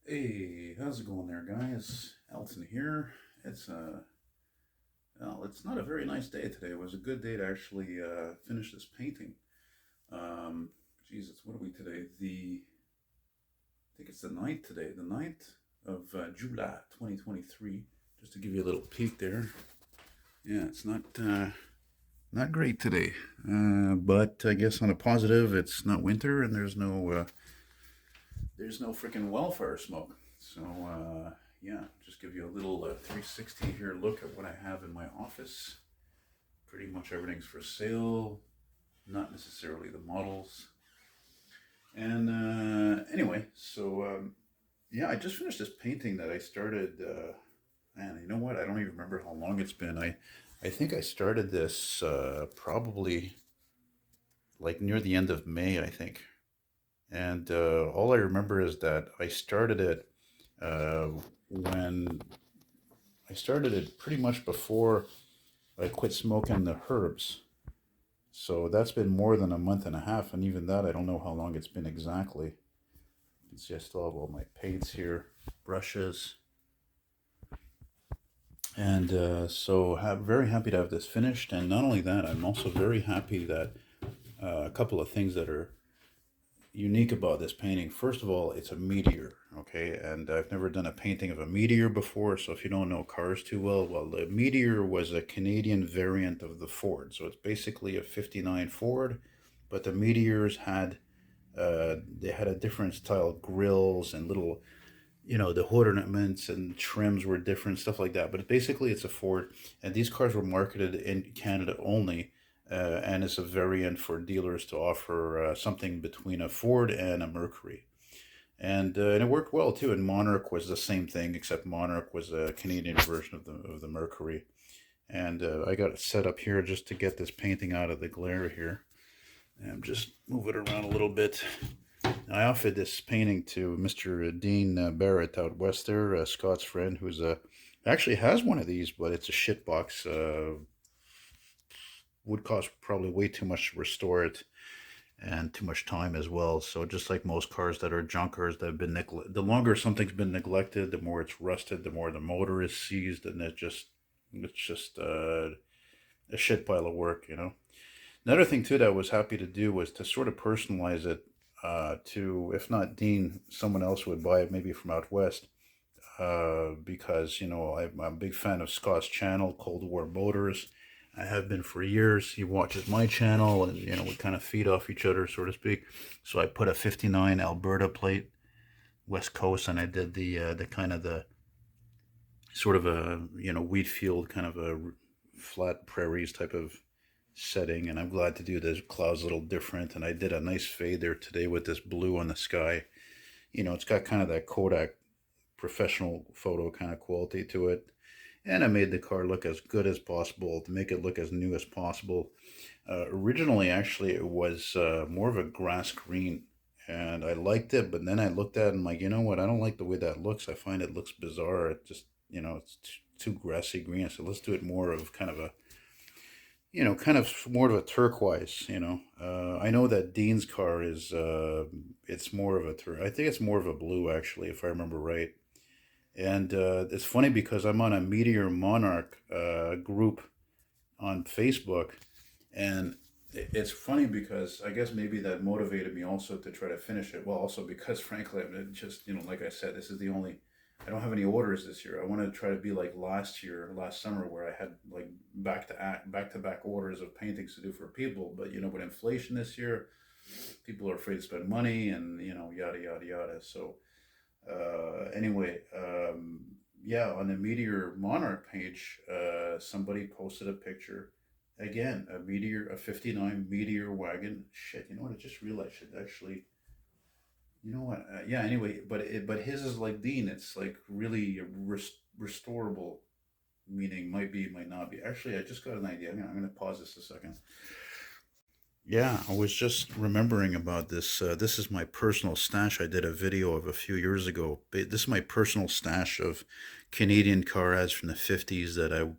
Hey, how's it going there, guys? Elton here. It's well, it's not a very nice day today. It was a good day to actually finish this painting. Um, Jesus, what are we today? I think it's the ninth today, the ninth of July, 2023. Just to give you a little peek there. Yeah, it's not great today. But I guess on a positive, it's not winter and there's no freaking wildfire smoke. So, yeah, just give you a little 360 here look at what I have in my office. Pretty much everything's for sale, not necessarily the models. And anyway, so yeah, I just finished this painting that I started. Man, you know what? I don't even remember how long it's been. I think I started this probably like near the end of May, I think. And all I remember is that I started it uh, when I started it pretty much before I quit smoking the herbs. So that's been more than a month and a half, and even that I don't know how long it's been exactly. You can see I still have all my paints here, brushes, and very happy to have this finished. And not only that, I'm also very happy that a couple of things that are unique about this painting. First of all, it's a meteor, okay? And I've never done a painting of a meteor before, so if you don't know cars too well, the Meteor was a Canadian variant of the Ford. So it's basically a 59 Ford, but the Meteors had they had a different style grills and little, the hood ornaments and trims were different, stuff like that. But basically, it's a Ford, and these cars were marketed in Canada only, and it's a variant for dealers to offer something between a Ford and a Mercury. And it worked well too. And Monarch was the same thing, except Monarch was a Canadian version of the Mercury. And I got it set up here just to get this painting out of the glare here. And just move it around a little bit. I offered this painting to Mr. Dean Barrett out west there, Scott's friend, who's actually has one of these, but it's a shit box. Would cost probably way too much to restore it and too much time as well. So just like most cars that are junkers that have been the longer something's been neglected, the more it's rusted, the more the motor is seized, and it's just a shit pile of work. Another thing too that I was happy to do was to sort of personalize it to, if not Dean, someone else would buy it, maybe from out west, because I'm a big fan of Scott's channel, Cold War Motors. I have been for years. He watches my channel, and we kind of feed off each other, so to speak. So I put a '59 Alberta plate, West Coast, and I did the kind of the sort of a wheat field kind of a flat prairies type of setting, and I'm glad to do this. Clouds a little different, and I did a nice fade there today with this blue on the sky. It's got kind of that Kodak professional photo kind of quality to it. And I made the car look as good as possible to make it look as new as possible. Originally, actually, it was more of a grass green, and I liked it. But then I looked at it and I'm like, you know what? I don't like the way that looks. I find it looks bizarre. It just, it's too grassy green. So let's do it more of kind of a, kind of more of a turquoise. I know that Dean's car is, it's more of I think it's more of a blue actually, if I remember right. And it's funny because I'm on a Meteor Monarch group on Facebook, and it's funny because I guess maybe that motivated me also to try to finish it. Well, also because frankly, I'm just like I said, this is the only. I don't have any orders this year. I want to try to be like last summer, where I had like back to back orders of paintings to do for people. But with inflation this year, people are afraid to spend money, and yada yada yada. So anyway, yeah, on the Meteor Monarch page, somebody posted a picture. Again, a '59 Meteor wagon. Shit, you know what? I just realized I should actually. You know what? Yeah. Anyway, but his is like Dean. It's like really restorable, meaning might be, might not be. Actually, I just got an idea. I'm gonna pause this a second. Yeah, I was just remembering about this. This is my personal stash. I did a video of a few years ago. This is my personal stash of Canadian car ads from the '50s that I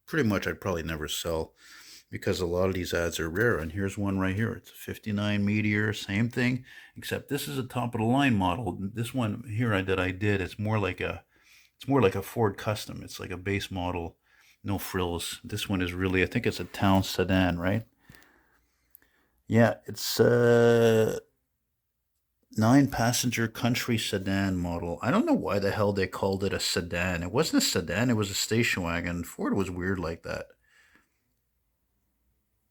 pretty much I'd probably never sell. because a lot of these ads are rare. And here's one right here. It's a 59 Meteor, same thing, except this is a top of the line model. This one here that I did, it's more like a Ford Custom. It's like a base model, no frills. This one is really, I think it's a town sedan, right? Yeah, it's a 9-passenger country sedan model. I don't know why the hell they called it a sedan. It wasn't a sedan, it was a station wagon. Ford was weird like that.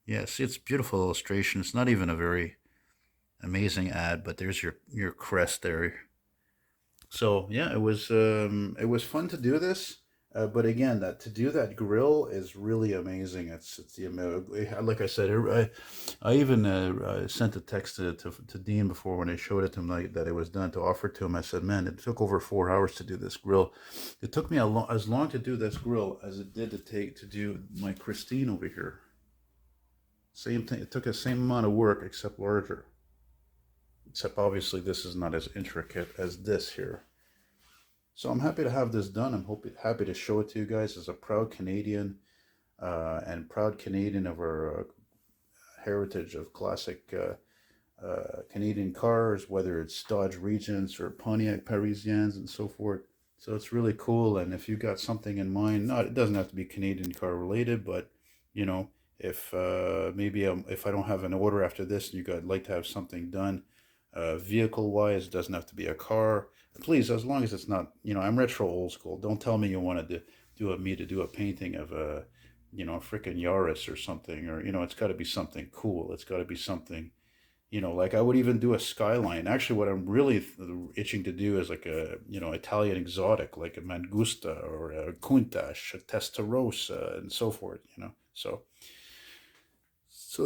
Yeah, see, it's beautiful illustration. It's not even a very amazing ad, but there's your crest there. So yeah, it was fun to do this. But again, that to do that grill is really amazing. It's the like I said, I even sent a text to Dean before when I showed it to him, like, that it was done, to offer to him. I said, man, it took over 4 hours to do this grill. It took me as long to do this grill as it did to do my Christine over here. Same thing. It took the same amount of work except larger. Except obviously this is not as intricate as this here. So I'm happy to have this done. Happy to show it to you guys as a proud Canadian, and proud Canadian of our heritage of classic Canadian cars, whether it's Dodge Regents or Pontiac Parisiens and so forth. So it's really cool. And if you got something in mind, not it doesn't have to be Canadian car related, but you know, if maybe if I don't have an order after this, and you guys like to have something done, vehicle wise, it doesn't have to be a car. Please, as long as it's not, I'm retro old school. Don't tell me you want to do a painting of a, a freaking Yaris or something, or it's got to be something cool. It's got to be something, like I would even do a skyline. Actually, what I'm really itching to do is like a, Italian exotic, like a Mangusta or a Countach, a Testarossa, and so forth. So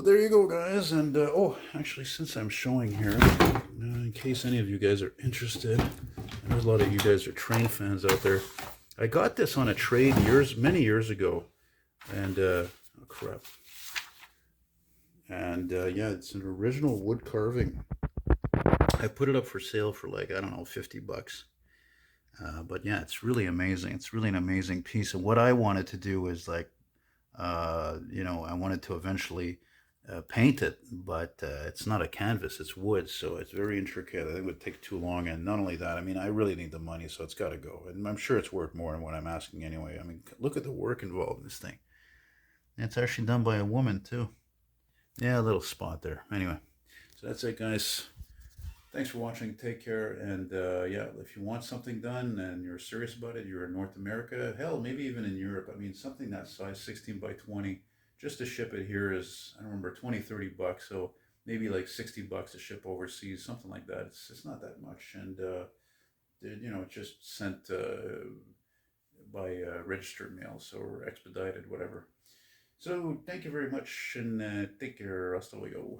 there you go, guys. And oh, actually, since I'm showing here, in case any of you guys are interested, and there's a lot of you guys are train fans out there. I got this on a trade many years ago, and oh crap. And yeah, it's an original wood carving. I put it up for sale for, like, I don't know, $50. But yeah, it's really amazing. It's really an amazing piece. And what I wanted to do is, like, I wanted to eventually paint it, but it's not a canvas, it's wood, so it's very intricate. I think it would take too long. And not only that, I mean, I really need the money, so it's got to go. And I'm sure it's worth more than what I'm asking anyway. I mean, look at the work involved in this thing. And it's actually done by a woman, too. Yeah, a little spot there. Anyway, so that's it, guys. Thanks for watching. Take care. And yeah, if you want something done and you're serious about it, you're in North America, hell, maybe even in Europe. I mean, something that size, 16 by 20, just to ship it here is, I don't remember, 20, $30. So maybe like $60 to ship overseas, something like that. It's not that much. And, it's just sent by registered mail, so, or expedited, whatever. So thank you very much, and take care. Hasta luego.